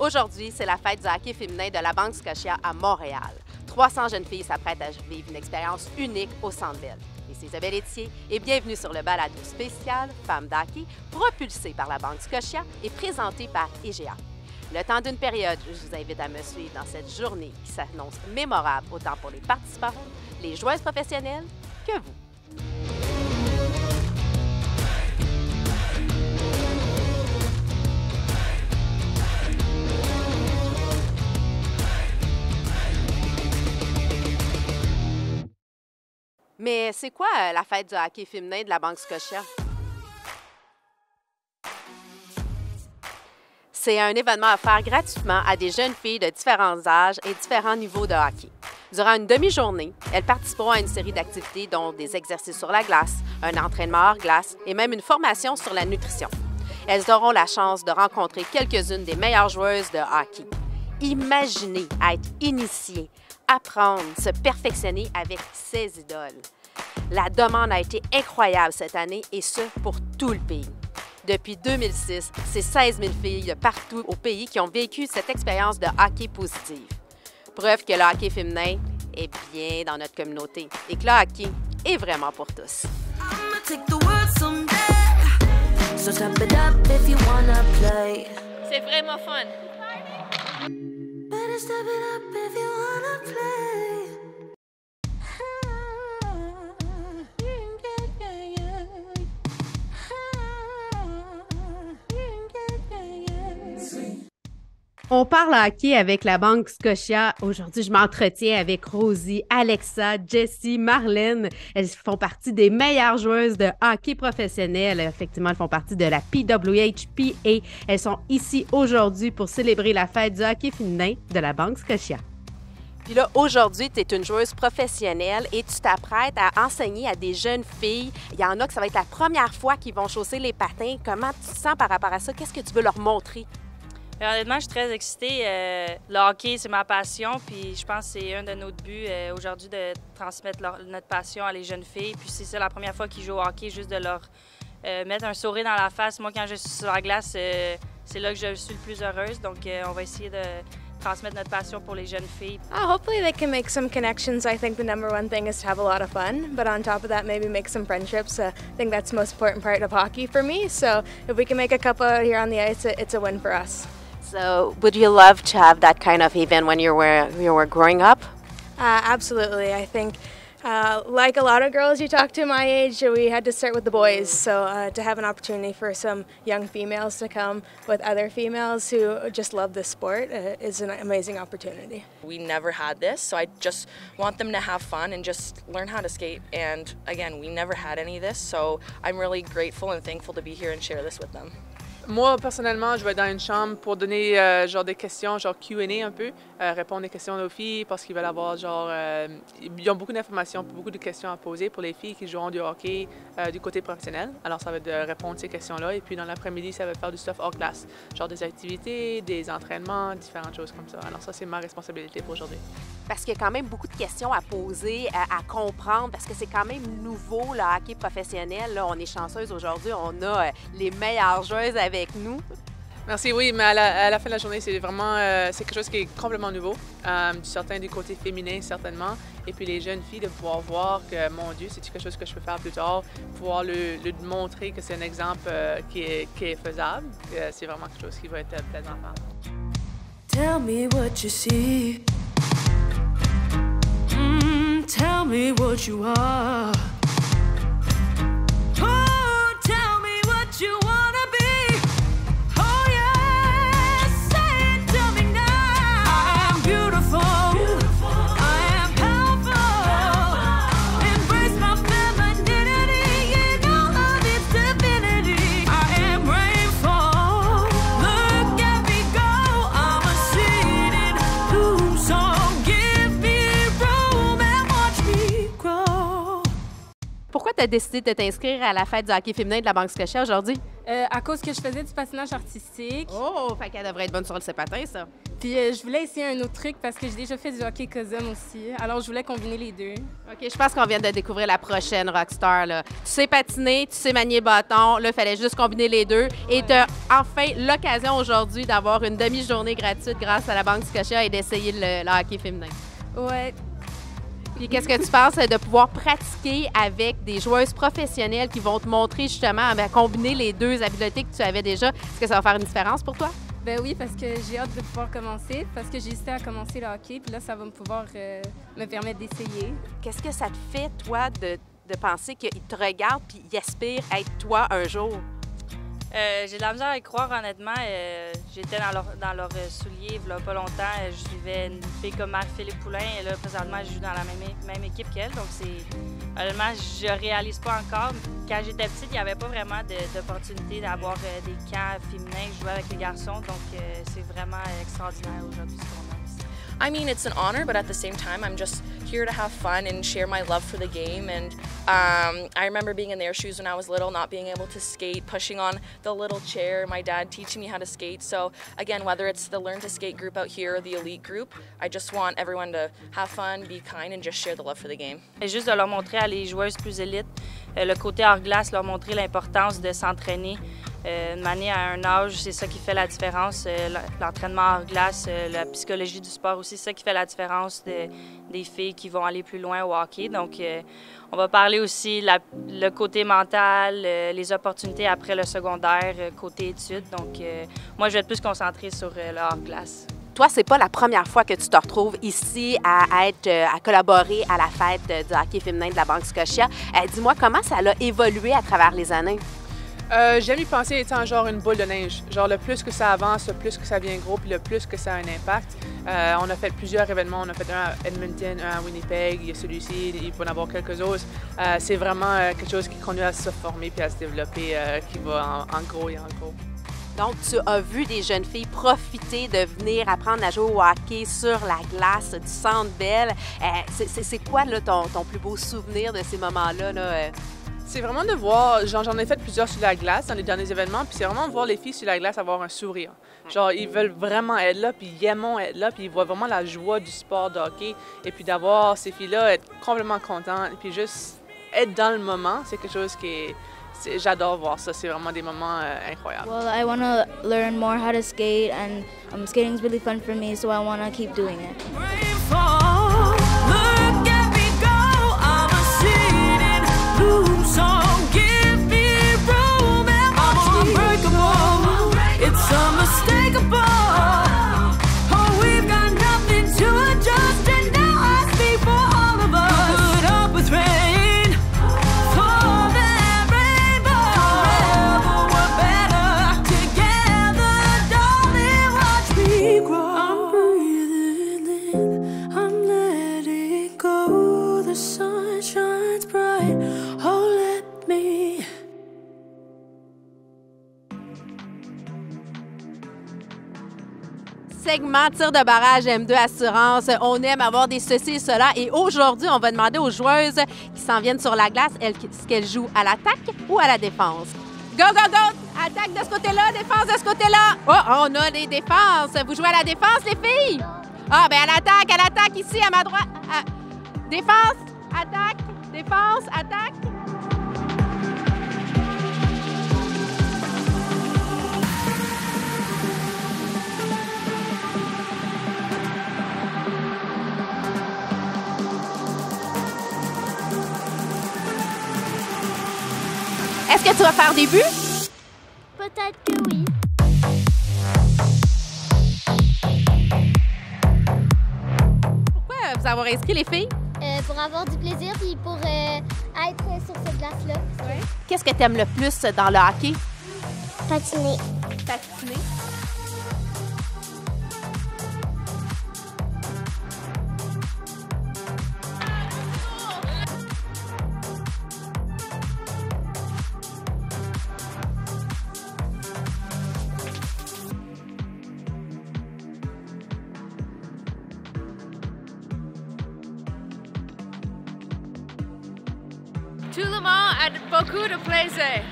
Aujourd'hui, c'est la fête du hockey féminin de la Banque Scotia à Montréal. 300 jeunes filles s'apprêtent à vivre une expérience unique au Centre Bell. Ici Isabelle Etier et bienvenue sur le balado spécial Femmes d'hockey, propulsé par la Banque Scotia et présenté par IGA. Le temps d'une période, je vous invite à me suivre dans cette journée qui s'annonce mémorable autant pour les participants, les joueuses professionnelles que vous. Mais c'est quoi la fête du hockey féminin de la Banque Scotia? C'est un événement offert gratuitement à des jeunes filles de différents âges et différents niveaux de hockey. Durant une demi-journée, elles participeront à une série d'activités dont des exercices sur la glace, un entraînement hors glace et même une formation sur la nutrition. Elles auront la chance de rencontrer quelques-unes des meilleures joueuses de hockey. Imaginez être initiées, apprendre, se perfectionner avec ses idoles. La demande a été incroyable cette année et ce, pour tout le pays. Depuis 2006, c'est 16 000 filles de partout au pays qui ont vécu cette expérience de hockey positive. Preuve que le hockey féminin est bien dans notre communauté et que le hockey est vraiment pour tous. C'est vraiment fun. On parle hockey avec la Banque Scotia. Aujourd'hui, je m'entretiens avec Rosie, Alexa, Jessie, Marlène. Elles font partie des meilleures joueuses de hockey professionnel. Effectivement, elles font partie de la PWHPA. Elles sont ici aujourd'hui pour célébrer la fête du hockey féminin de la Banque Scotia. Puis là, aujourd'hui, tu es une joueuse professionnelle et tu t'apprêtes à enseigner à des jeunes filles. Il y en a que ça va être la première fois qu'ils vont chausser les patins. Comment tu te sens par rapport à ça? Qu'est-ce que tu veux leur montrer? Honnêtement, je suis très excitée. Le hockey, c'est ma passion, puis je pense que c'est un de nos buts aujourd'hui de transmettre notre passion à les jeunes filles. Puis si c'est la première fois qu'ils jouent au hockey, juste de leur mettre un sourire dans la face. Moi, quand je suis sur la glace, c'est là que je suis le plus heureuse. Donc, on va essayer de transmettre notre passion pour les jeunes filles. Hopefully they can make some connections. I think the number one thing is to have a lot of fun, but on top of that, maybe make some friendships. I think that's the most important part of hockey for me. So if we can make a couple out here on the ice, it's a win for us. So, would you love to have that kind of event when you were growing up? Absolutely. I think, like a lot of girls you talk to my age, we had to start with the boys. So to have an opportunity for some young females to come with other females who just love the sport is an amazing opportunity. We never had this, so I just want them to have fun and just learn how to skate. And again, we never had any of this, so I'm really grateful and thankful to be here and share this with them. Moi, personnellement, je vais être dans une chambre pour donner genre des questions, genre Q&A un peu, répondre des questions aux filles parce qu'ils veulent avoir genre... ils ont beaucoup d'informations, beaucoup de questions à poser pour les filles qui joueront du hockey du côté professionnel. Alors, ça va être de répondre à ces questions-là. Et puis, dans l'après-midi, ça va faire du stuff hors glace, genre des activités, des entraînements, différentes choses comme ça. Alors, ça, c'est ma responsabilité pour aujourd'hui. Parce qu'il y a quand même beaucoup de questions à poser, à comprendre, parce que c'est quand même nouveau, le hockey professionnel. Là, on est chanceuse aujourd'hui, on a les meilleures joueuses avec nous. Merci, oui, mais à la fin de la journée, c'est vraiment c'est quelque chose qui est complètement nouveau, certain du côté féminin, certainement. Et puis les jeunes filles, de pouvoir voir que, mon Dieu, c'est quelque chose que je peux faire plus tard, pouvoir lui montrer que c'est un exemple qui est faisable. C'est vraiment quelque chose qui va être plaisant à faire. Tell me what you see. Tell me what you are. Oh, tell me what you wanna be. Oh yeah, say it to me now. I am beautiful. I am powerful. Embrace my femininity in all of its divinity. I am grateful. Look at me go. I'm a seed in bloom. So give me room and watch me grow. tu as décidé de t'inscrire à la fête du hockey féminin de la Banque Scotia aujourd'hui? À cause que je faisais du patinage artistique. Oh, fait qu'elle devrait être bonne sur le patin, ça. Puis je voulais essayer un autre truc parce que j'ai déjà fait du hockey cousin aussi. Alors je voulais combiner les deux. OK, je pense qu'on vient de découvrir la prochaine rockstar, là. Tu sais patiner, tu sais manier bâton. Là, il fallait juste combiner les deux. Et tu as enfin l'occasion aujourd'hui d'avoir une demi-journée gratuite grâce à la Banque Scotia et d'essayer le hockey féminin. Ouais. Puis qu'est-ce que tu penses de pouvoir pratiquer avec des joueuses professionnelles qui vont te montrer justement à combiner les deux habiletés que tu avais déjà? Est-ce que ça va faire une différence pour toi? Ben oui, parce que j'ai hâte de pouvoir commencer, parce que j'ai hésité à commencer le hockey, puis là, ça va me pouvoir me permettre d'essayer. Qu'est-ce que ça te fait, toi, de penser qu'ils te regardent puis ils aspirent à être toi un jour? J'ai de la misère à y croire, honnêtement. J'étais dans leurs souliers il y a pas longtemps. Je suivais une fille comme Marie-Philippe Poulain. Et là, présentement, je joue dans la même équipe qu'elle. Donc, honnêtement, je réalise pas encore. Quand j'étais petite, il n'y avait pas vraiment d'opportunité d'avoir des camps féminins. Je jouais avec les garçons. Donc, c'est vraiment extraordinaire aujourd'hui ce qu'on a ici. I mean, it's an honor, but at the same time, I'm just here to have fun and share my love for the game. And I remember being in their shoes when I was little, not being able to skate, pushing on the little chair, my dad teaching me how to skate. So again, whether it's the Learn to Skate group out here or the elite group, I just want everyone to have fun, be kind, and just share the love for the game. Et juste de leur montrer à les joueuses plus élites le côté hors glace, leur montrer l'importance de s'entraîner. Une manière à un âge, c'est ça qui fait la différence. L'entraînement hors glace, la psychologie du sport aussi, c'est ça qui fait la différence des filles qui vont aller plus loin au hockey. Donc, on va parler aussi le côté mental, les opportunités après le secondaire, côté études. Donc, moi, je vais être plus concentrée sur le hors glace. Toi, c'est pas la première fois que tu te retrouves ici à collaborer à la fête du hockey féminin de la Banque Scotia. Dis-moi, comment ça a évolué à travers les années? J'aime y penser étant genre une boule de neige. Genre le plus que ça avance, le plus que ça devient gros, puis le plus que ça a un impact. On a fait plusieurs événements. On a fait un à Edmonton, un à Winnipeg, il y a celui-ci, il va y en avoir quelques autres. C'est vraiment quelque chose qui continue à se former puis à se développer, qui va en gros et en gros. Donc, tu as vu des jeunes filles profiter de venir apprendre à jouer au hockey sur la glace du Centre Bell. C'est quoi là, ton plus beau souvenir de ces moments-là? C'est vraiment de voir, genre j'en ai fait plusieurs sur la glace dans les derniers événements, puis c'est vraiment de voir les filles sur la glace avoir un sourire. Genre ils veulent vraiment être là, puis ils aiment être là, puis ils voient vraiment la joie du sport de hockey. Et puis d'avoir ces filles-là être complètement contentes, puis juste être dans le moment, c'est quelque chose j'adore voir ça, c'est vraiment des moments incroyables. Well, I want to learn more how to skate, and skating is really fun for me, so I want to keep doing it. Look at me go, I'm a seated blue song. Give me room and I'm unbreakable. It's unmistakable. Oh, we've got nothing to adjust, and now I speak for all of us. Put up with rain for that rainbow. Forever we're better together, darling. Watch me grow. I'm breathing in, I'm letting go. The sun shines bright. Oh, let me. Segment tir de barrage M2 Assurance. On aime avoir des ceci et cela. Et aujourd'hui, on va demander aux joueuses qui s'en viennent sur la glace, est-ce qu'elles jouent à l'attaque ou à la défense? Go, go, go! Attaque de ce côté-là, défense de ce côté-là. Oh, on a des défenses. Vous jouez à la défense, les filles? Ah, bien, à l'attaque, ici, à ma droite. Défense, attaque, défense, attaque. Est-ce que tu vas faire des buts? Peut-être que oui. Pourquoi vous avoir inscrit les filles? Pour avoir du plaisir puis pour être sur cette glace-là. Qu'est-ce que tu aimes le plus dans le hockey? Patiner. Patiner. tout le monde a beaucoup de plaisir.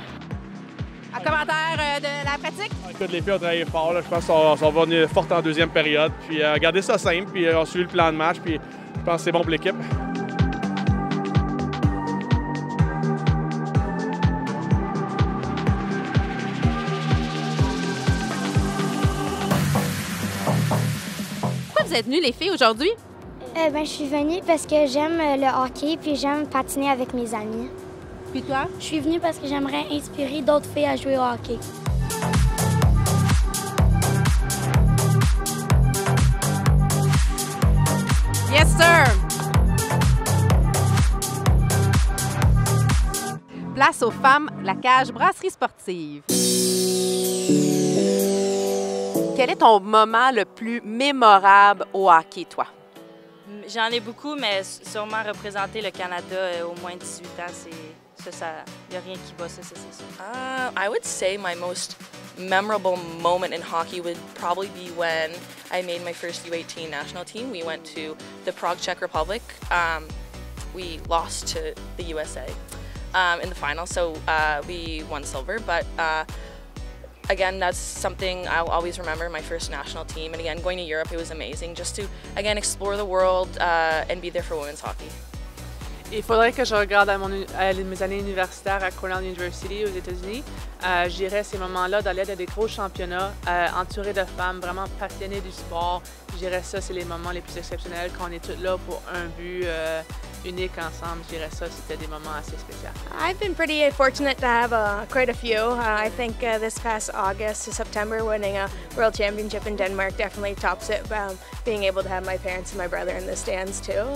Un commentaire de la pratique? Écoute, les filles ont travaillé fort. Là. Je pense qu'on va venir forte en deuxième période. Puis garder ça simple, puis on suit le plan de match. Puis je pense que c'est bon pour l'équipe. Pourquoi vous êtes venues, les filles, aujourd'hui? Je suis venue parce que j'aime le hockey puis j'aime patiner avec mes amis. Puis toi? Je suis venue parce que j'aimerais inspirer d'autres filles à jouer au hockey. Yes, sir! Place aux femmes, la cage brasserie sportive. Quel est ton moment le plus mémorable au hockey, toi? J'en ai beaucoup, mais sûrement représenter le Canada au moins 18 ans, c'est ça, il n'y a rien qui bat ça, c'est sûr. I would say my most memorable moment in hockey would probably be when I made my first U18 national team. We went to the Prague, Czech Republic. We lost to the USA in the final, so we won silver. But again, that's something I'll always remember, my first national team. And again, going to Europe, it was amazing just to, again, explore the world and be there for women's hockey. Il faudrait que je regarde à mes années universitaires à Cornell University aux États-Unis. Je dirais ces moments-là d'aller à des gros championnats, entourés de femmes vraiment passionnées du sport. Je dirais ça, c'est les moments les plus exceptionnels quand on est toutes là pour un but unique ensemble. Je dirais ça, c'était des moments assez spéciaux. I've been pretty fortunate to have quite a few. I think this past August to September, winning a World Championship in Denmark definitely tops it. Being able to have my parents and my brother in the stands too.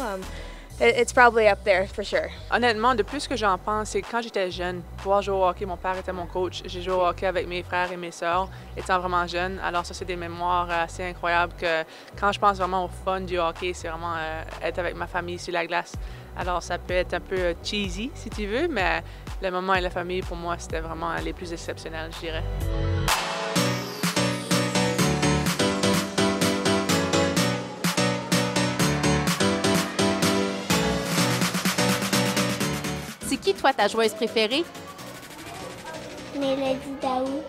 It's probably up there for sure. Honnêtement, de plus que j'en pense, c'est quand j'étais jeune, pouvoir jouer au hockey, mon père était mon coach. J'ai joué au hockey avec mes frères et mes sœurs, étant vraiment jeune. Alors ça, c'est des mémoires assez incroyables que quand je pense vraiment au fun du hockey, c'est vraiment être avec ma famille sur la glace. Alors ça peut être un peu cheesy, si tu veux, mais le moment et la famille, pour moi, c'était vraiment les plus exceptionnels, je dirais. C'est qui, toi, ta joueuse préférée? Mélodie Daou.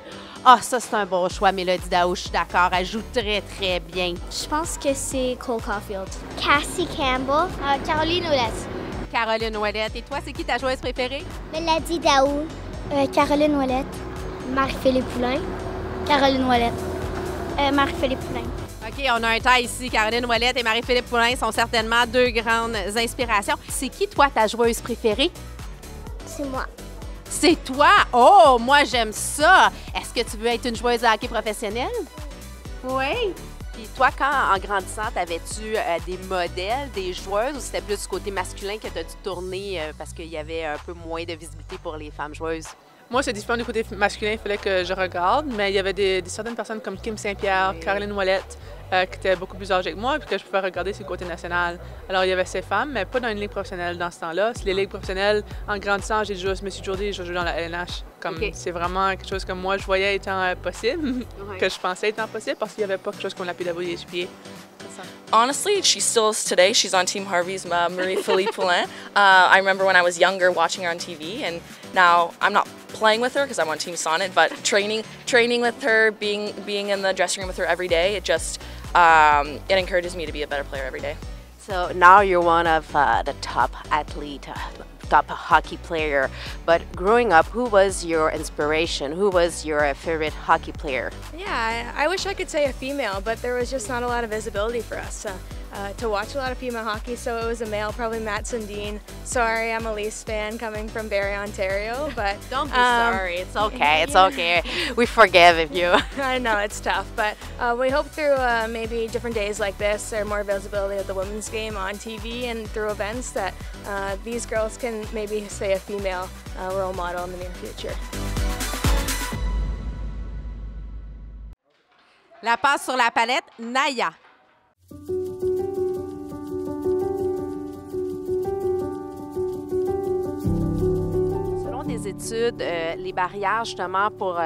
Ah, ça, c'est un bon choix, Mélodie Daou. Je suis d'accord. Elle joue très, très bien. Je pense que c'est Cole Caulfield. Cassie Campbell. Caroline Ouellette. Caroline Ouellette. Et toi, c'est qui ta joueuse préférée? Mélodie Daou. Caroline Ouellette. Marie-Philippe Poulain. Caroline Ouellette. Marie-Philippe Poulain. OK, on a un tas ici. Caroline Ouellette et Marie-Philippe Poulain sont certainement deux grandes inspirations. C'est qui, toi, ta joueuse préférée? C'est moi. C'est toi? Oh, moi, j'aime ça! Est-ce que tu veux être une joueuse de hockey professionnelle? Oui. Puis toi, en grandissant, t'avais-tu des modèles, des joueuses, ou c'était plus du côté masculin que tu as dû tourner parce qu'il y avait un peu moins de visibilité pour les femmes joueuses? Moi, c'est différent du côté masculin, il fallait que je regarde, mais il y avait certaines personnes comme Kim Saint-Pierre, Caroline Ouellette, qui étaient beaucoup plus âgées que moi, puis que je pouvais regarder sur le côté national. Alors, il y avait ces femmes, mais pas dans une ligue professionnelle dans ce temps-là. C'est les ligues professionnelles, en grandissant, je me suis toujours dit, je joue dans la LNH. C'est vraiment quelque chose que moi, je voyais étant possible, que je pensais étant possible, parce qu'il n'y avait pas quelque chose qu'on l'appelait d'avoir des pieds. Honestly, she still is today. She's on Team Harvey's Marie-Philippe Poulain. I remember when I was younger watching her on TV, and now I'm not playing with her because I'm on Team Sonnet, but training with her, being in the dressing room with her every day, it just it encourages me to be a better player every day. So now you're one of the top athlete, top hockey player. But growing up, who was your inspiration? Who was your favorite hockey player? Yeah, I wish I could say a female, but there was just not a lot of visibility for us to watch a lot of female hockey, so it was a male, probably Matt Sundin. Sorry, I'm a Leafs fan coming from Barrie, Ontario, but... Don't be sorry, it's okay, it's okay. We forgive you. I know, it's tough, but we hope through maybe different days like this or more visibility of the women's game on TV and through events that these girls can maybe say a female role model in the near future. La passe sur la palette, Naya. Selon des études, les barrières justement pour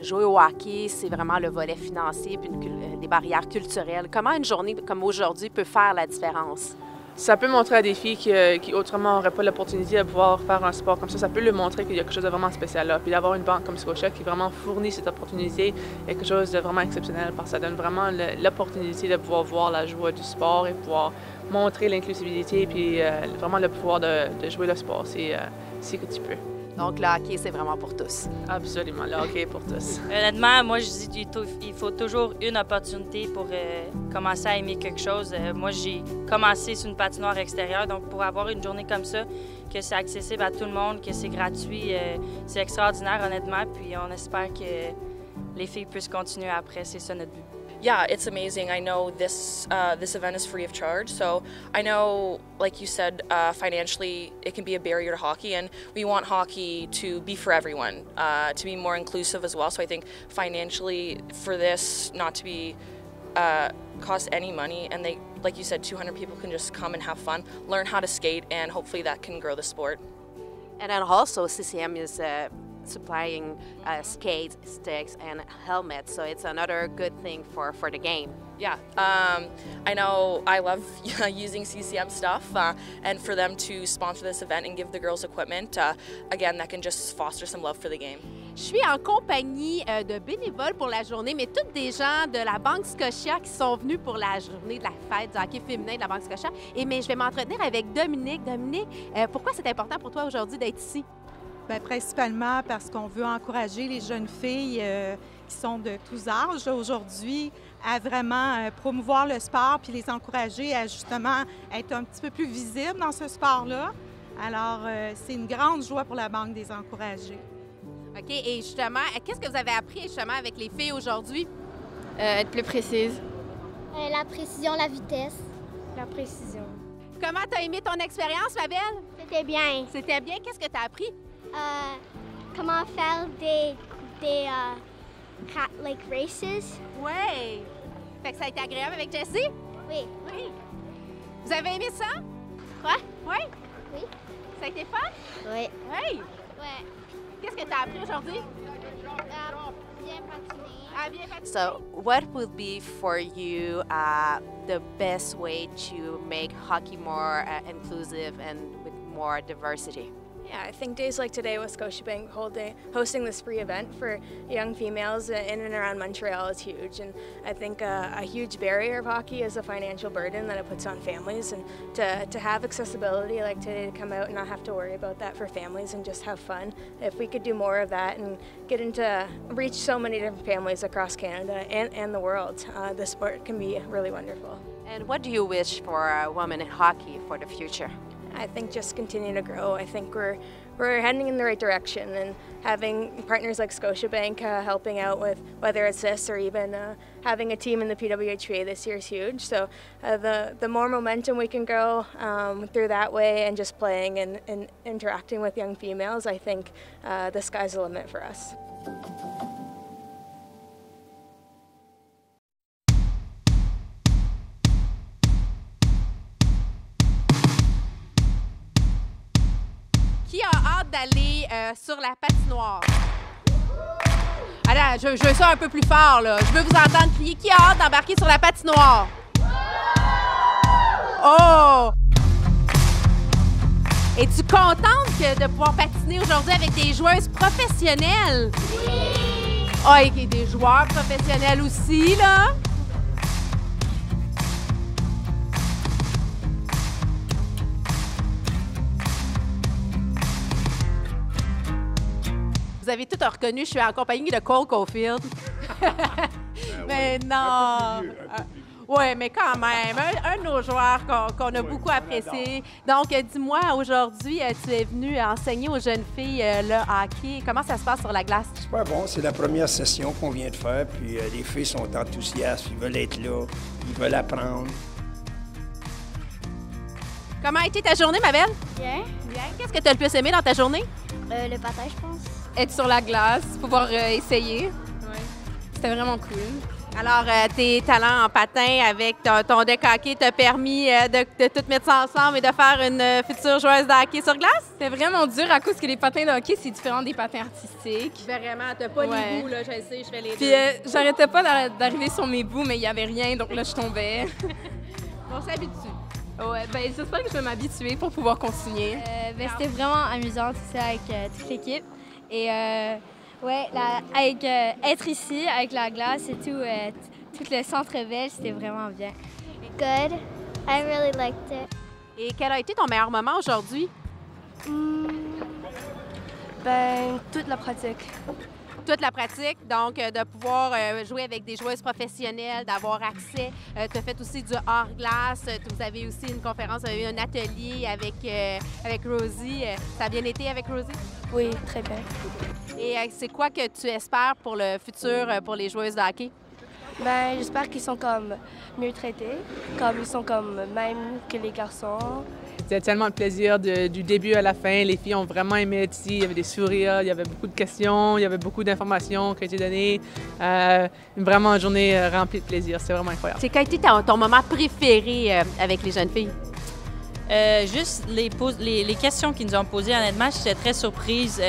jouer au hockey, c'est vraiment le volet financier puis des barrières culturelles. Comment une journée comme aujourd'hui peut faire la différence? ça peut montrer à des filles qui autrement n'auraient pas l'opportunité de pouvoir faire un sport comme ça peut leur montrer qu'il y a quelque chose de vraiment spécial là. Puis d'avoir une banque comme Scotia qui vraiment fournit cette opportunité est quelque chose de vraiment exceptionnel parce que ça donne vraiment l'opportunité de pouvoir voir la joie du sport et pouvoir montrer l'inclusivité puis vraiment le pouvoir de jouer le sport si que tu peux. Donc, le hockey, c'est vraiment pour tous. Absolument, le hockey est pour tous. Honnêtement, moi, je dis qu'il faut toujours une opportunité pour commencer à aimer quelque chose. Moi, j'ai commencé sur une patinoire extérieure, donc pour avoir une journée comme ça, que c'est accessible à tout le monde, que c'est gratuit, c'est extraordinaire, honnêtement. Puis on espère que les filles puissent continuer après. C'est ça notre but. Yeah, it's amazing. I know this event is free of charge, so I know, like you said, financially it can be a barrier to hockey, and we want hockey to be for everyone, to be more inclusive as well. So I think financially for this not to be cost any money, and they, like you said, 200 people can just come and have fun, learn how to skate, and hopefully that can grow the sport. And then also CCM is supplying skates, sticks, and helmets, so it's another good thing for the game. Yeah, I know I love using CCM stuff, and for them to sponsor this event and give the girls equipment, again, that can just foster some love for the game. Je suis en compagnie de bénévoles pour la journée, mais toutes des gens de la Banque Scotia qui sont venus pour la journée de la fête du hockey féminin de la Banque Scotia. Mais je vais m'entretenir avec Dominique. Dominique, pourquoi c'est important pour toi aujourd'hui d'être ici? Bien, principalement parce qu'on veut encourager les jeunes filles qui sont de tous âges aujourd'hui à vraiment promouvoir le sport puis les encourager à justement être un petit peu plus visibles dans ce sport-là. Alors, c'est une grande joie pour la Banque de les encourager. OK. Et justement, qu'est-ce que vous avez appris justement avec les filles aujourd'hui? Être plus précise. La précision, la vitesse. La précision. Comment t'as aimé ton expérience, ma belle? C'était bien. C'était bien. Qu'est-ce que t'as appris? Comment faire des like races. Oui. Fait que ça a été agréable avec Jessie? Oui. Oui. Vous avez aimé ça? Quoi? Oui. Oui. Ça a été fun? Oui. Oui. Ouais. Qu'est-ce que tu as appris aujourd'hui? Bien patiner. Ah, bien patiner. So, what would be for you the best way to make hockey more inclusive and with more diversity? Yeah, I think days like today with Scotiabank hosting this free event for young females in and around Montreal is huge. And I think a huge barrier of hockey is a financial burden that it puts on families. And to have accessibility like today, to come out and not have to worry about that for families and just have fun. If we could do more of that and reach so many different families across Canada and the world, the sport can be really wonderful. And what do you wish for women in hockey for the future? I think just continue to grow. I think we're heading in the right direction, and having partners like Scotiabank helping out with whether it's this or even having a team in the PWHPA this year is huge. So the more momentum we can grow through that way and just playing and interacting with young females, I think the sky's the limit for us. Qui a hâte d'aller sur la patinoire? Allez, je veux ça un peu plus fort, là. Je veux vous entendre crier. Qui a hâte d'embarquer sur la patinoire? Oh! Es-tu contente de pouvoir patiner aujourd'hui avec des joueuses professionnelles? Oui! Ah, et des joueurs professionnels aussi, là. Vous avez tout reconnu, je suis en compagnie de Cole Caulfield. Mais non! Oui, mais quand même, un de nos joueurs qu'on a beaucoup apprécié. Donc, dis-moi, aujourd'hui, tu es venu enseigner aux jeunes filles le hockey. Comment ça se passe sur la glace? Super bon, c'est la première session qu'on vient de faire, puis les filles sont enthousiastes, ils veulent être là, ils veulent apprendre. Comment a été ta journée, ma belle? Bien. Bien. Qu'est-ce que tu as le plus aimé dans ta journée? Le patin, je pense. Être sur la glace, pouvoir essayer. Oui. C'était vraiment cool. Alors, tes talents en patin avec ton deck hockey t'a permis de tout mettre ça ensemble et de faire une future joueuse de hockey sur glace? C'était vraiment dur à cause que les patins de hockey, c'est différent des patins artistiques. Vraiment, t'as pas les bouts, là, je sais, je fais les Puis j'arrêtais pas d'arriver sur mes bouts, mais il y avait rien, donc là, je tombais. On s'habitue. Ouais, ben j'espère que je vais m'habituer pour pouvoir continuer. C'était vraiment amusant tout ça avec toute l'équipe. Et ouais, avec être ici, avec la glace et tout, tout le centre Bell, c'était vraiment bien. Good. I really liked it. Et quel a été ton meilleur moment aujourd'hui? Ben, toute la pratique. Toute la pratique, donc de pouvoir jouer avec des joueuses professionnelles, d'avoir accès. Tu as fait aussi du hors-glace. Vous avez aussi une conférence, vous avez eu un atelier avec Rosie. Ça a bien été avec Rosie? Oui, très bien. Et c'est quoi que tu espères pour le futur pour les joueuses de hockey? Ben, j'espère qu'ils sont comme mieux traités, comme ils sont comme même que les garçons. C'était tellement de plaisir du début à la fin. Les filles ont vraiment aimé être ici. Il y avait des sourires, il y avait beaucoup de questions, il y avait beaucoup d'informations qui ont été données. Vraiment une journée remplie de plaisir. C'était vraiment incroyable. C'est quel a été ton moment préféré avec les jeunes filles? Juste les questions qu'ils nous ont posées, honnêtement, j'étais très surprise.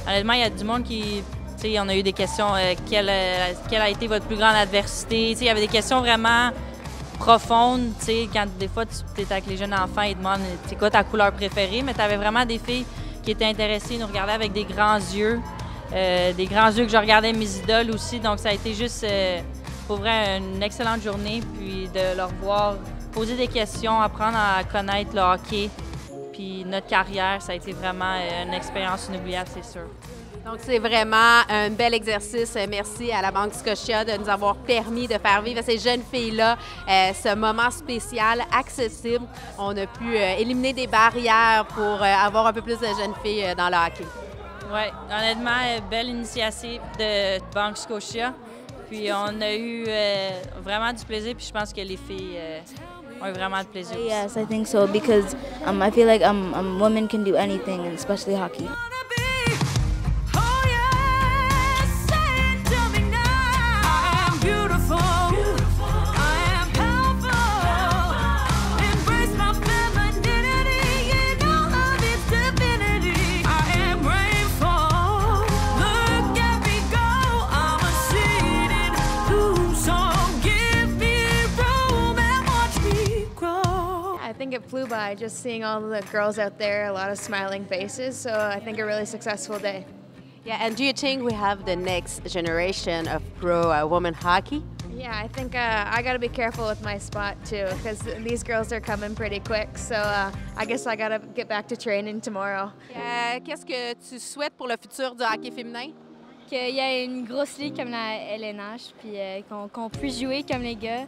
Honnêtement, il y a du monde qui... On a eu des questions, quelle a été votre plus grande adversité? Il y avait des questions vraiment profondes. Quand des fois, tu es avec les jeunes enfants, ils demandent c'est quoi ta couleur préférée, mais tu avais vraiment des filles qui étaient intéressées, nous regardaient avec des grands yeux que je regardais mes idoles aussi. Donc, ça a été juste, pour vrai, une excellente journée. Puis de leur voir poser des questions, apprendre à connaître le hockey, puis notre carrière, ça a été vraiment une expérience inoubliable, c'est sûr. Donc, c'est vraiment un bel exercice. Merci à la Banque Scotia de nous avoir permis de faire vivre à ces jeunes filles-là ce moment spécial, accessible. On a pu éliminer des barrières pour avoir un peu plus de jeunes filles dans le hockey. Oui, honnêtement, belle initiative de Banque Scotia. Puis on a eu vraiment du plaisir, puis je pense que les filles ont eu vraiment de plaisir aussi. Yes, I think so, because I feel like women can do anything, especially hockey. I think it flew by just seeing all the girls out there, a lot of smiling faces. So I think a really successful day. Yeah, and do you think we have the next generation of pro women hockey? Yeah, I think I got to be careful with my spot too, because these girls are coming pretty quick. So I guess I got to get back to training tomorrow. Qu'est-ce que tu souhaites pour le futur du hockey féminin? Qu'il y ait une grosse ligue comme la LNH, puis qu'on puisse jouer comme les gars.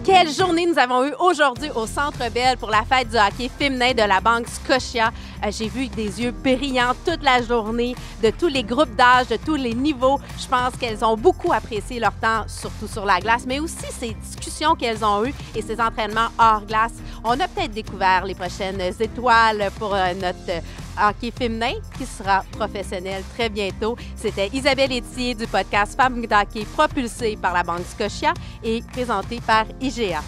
Quelle journée nous avons eue aujourd'hui au Centre Bell pour la fête du hockey féminin de la Banque Scotia. J'ai vu des yeux brillants toute la journée, de tous les groupes d'âge, de tous les niveaux. Je pense qu'elles ont beaucoup apprécié leur temps, surtout sur la glace, mais aussi ces discussions qu'elles ont eues et ces entraînements hors glace. On a peut-être découvert les prochaines étoiles pour notre hockey féminin qui sera professionnel très bientôt. C'était Isabelle Etier du podcast Femmes d'hockey propulsé par la Banque Scotia et présenté par IGA.